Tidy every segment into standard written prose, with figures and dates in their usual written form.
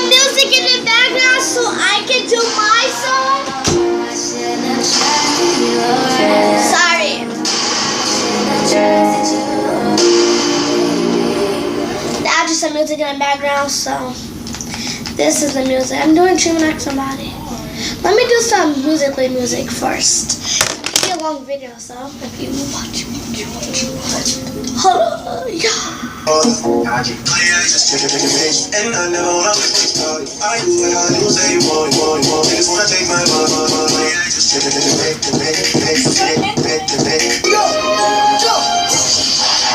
some music in the background so I can do my song. Sorry. That's just some music in the background, so this is the music. I'm doing Treatment Like Somebody. Let me do some music first. It's a long video, so if you watch. Hallelujah.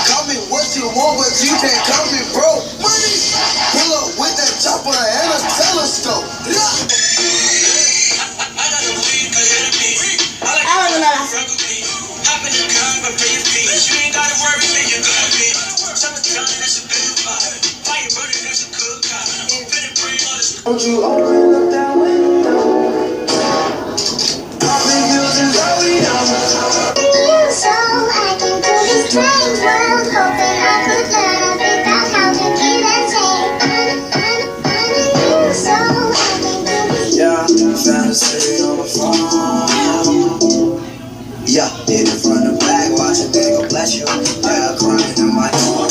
Call me what you want, but you can't call me broke. Money, pull up with that chopper and a telescope. I don't know that. Don't you open up that window? Popping pills and rolling So I came to this strange world, hoping I could learn a bit about how to give and take. So I came to this. yeah, fantasy on my phone. Yeah, hit it from the back, watch it, they gon' bless you. Yeah, crying in my phone.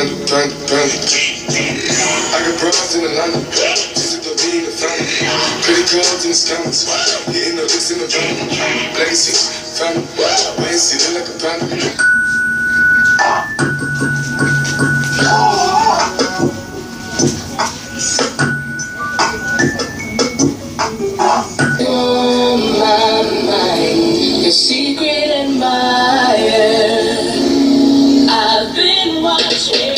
I got broads in Atlanta, just to be in the family. Pretty cards in the scams, hitting the licks in the van. Legacies, family, I ain't see them like a panda. On my mind, the secret admirer. I've been watching.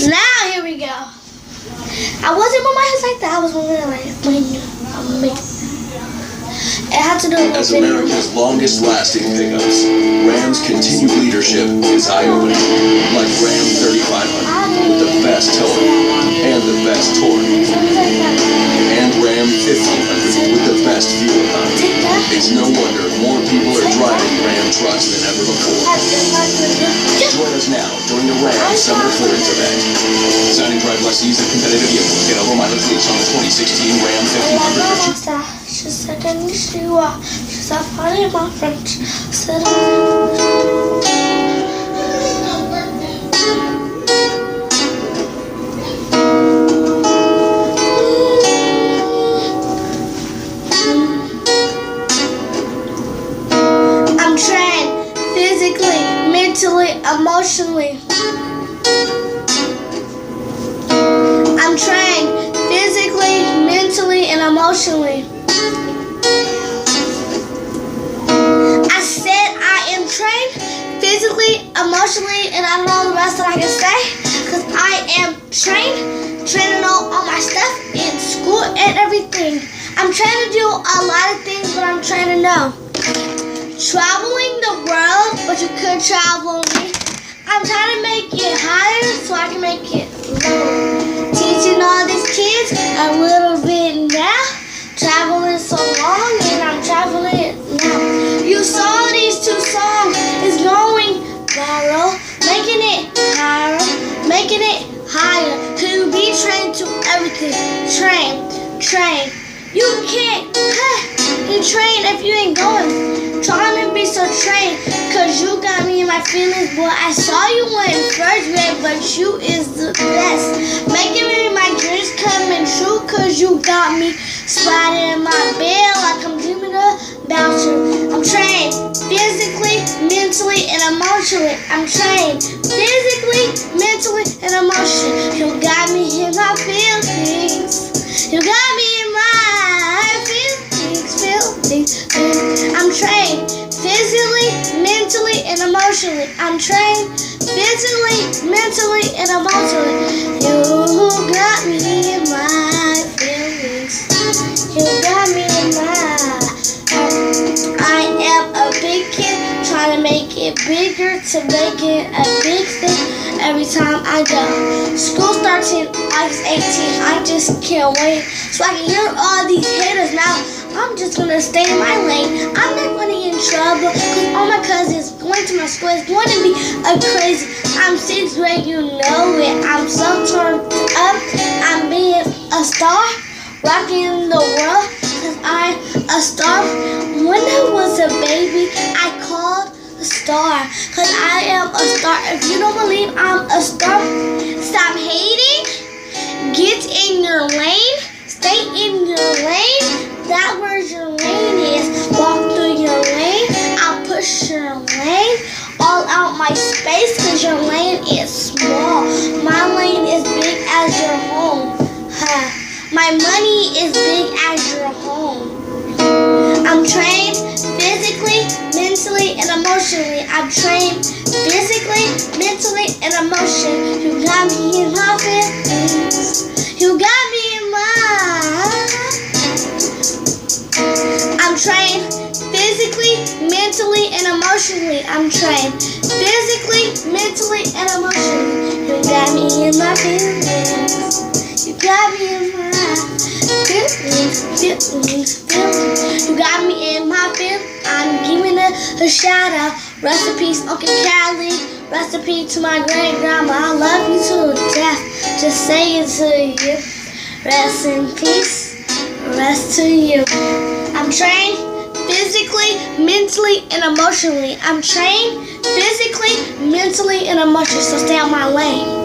Now here we go. I wasn't moving my hands like that. I was moving it like it had to do with As video. America's longest-lasting pickups, Ram's continued leadership is eye-opening. Like Ram 3500 with the best towing and the best torque, and Ram 1500 with the best fuel economy. It's no wonder more people are driving Ram trucks than ever before. Join us now during the Ram Summer Clearance Event. Signing private lessees of competitive vehicles. Get over mileage lease on the 2016 Ram 1500. She said, "Can you see what?" She said, "Funny, my French." Said, I'm trained physically, mentally, emotionally. I'm trained physically, mentally, and emotionally. I said I am trained physically, emotionally, and I don't know the rest that I can say because I am trained to know all my stuff in school and everything. I'm trying to do a lot of things, but I'm trying to know. Traveling the world, but you could travel me. I'm trying to make it higher so I can make it lower. Teaching all these kids a little bit now. Traveling so long and I'm traveling now. You saw these two songs is going viral, making it higher, making it higher. To be trained to everything. Train. You can't you train if you ain't going. Trying to be so trained, cause you got me in my feelings. Boy, I saw you in first grade, but you is the best. Making me my dreams coming true, cause you got me spotted in my bed like I'm dreaming about you. I'm trained physically, mentally, and emotionally. I'm trained physically, mentally, and emotionally. You got me in my feelings. You got me in my feelings. I'm trained physically, mentally, and emotionally. I'm trained physically, mentally, and emotionally. You got me in my feelings. You got me in my. I am a big kid trying to make it it bigger to make it a big thing every time I go. School starts in August 18th. I just can't wait so I can hear all these haters now. I'm just gonna stay in my lane. I'm not gonna get in trouble because all my cousins going to my school is going to be a crazy. I'm 6th grade, you know it. I'm so turned up. I'm being a star, rocking the world because I'm a star. When I was a baby, I called a star because I am a star. If you don't believe I'm a star, stop hating. Get in your lane. Stay in your lane. That where your lane is. Walk through your lane. I'll push your lane all out my space because your lane is small. My lane is big as your home. My money is big as your home. I'm trained physically, mentally, and emotionally. I'm trained physically, mentally, and emotionally. You got me in my feelings. You got me in my. I'm trained physically, mentally, and emotionally. I'm trained physically, mentally, and emotionally. You got me in my feelings. You got me in my feelings. You got me in my feelings. I'm giving a shout out. Rest in peace, Uncle Callie. Rest in peace to my great grandma. I love you to death. Just say it to you. Rest in peace. Rest to you. I'm trained physically, mentally, and emotionally. I'm trained physically, mentally, and emotionally. So stay on my lane.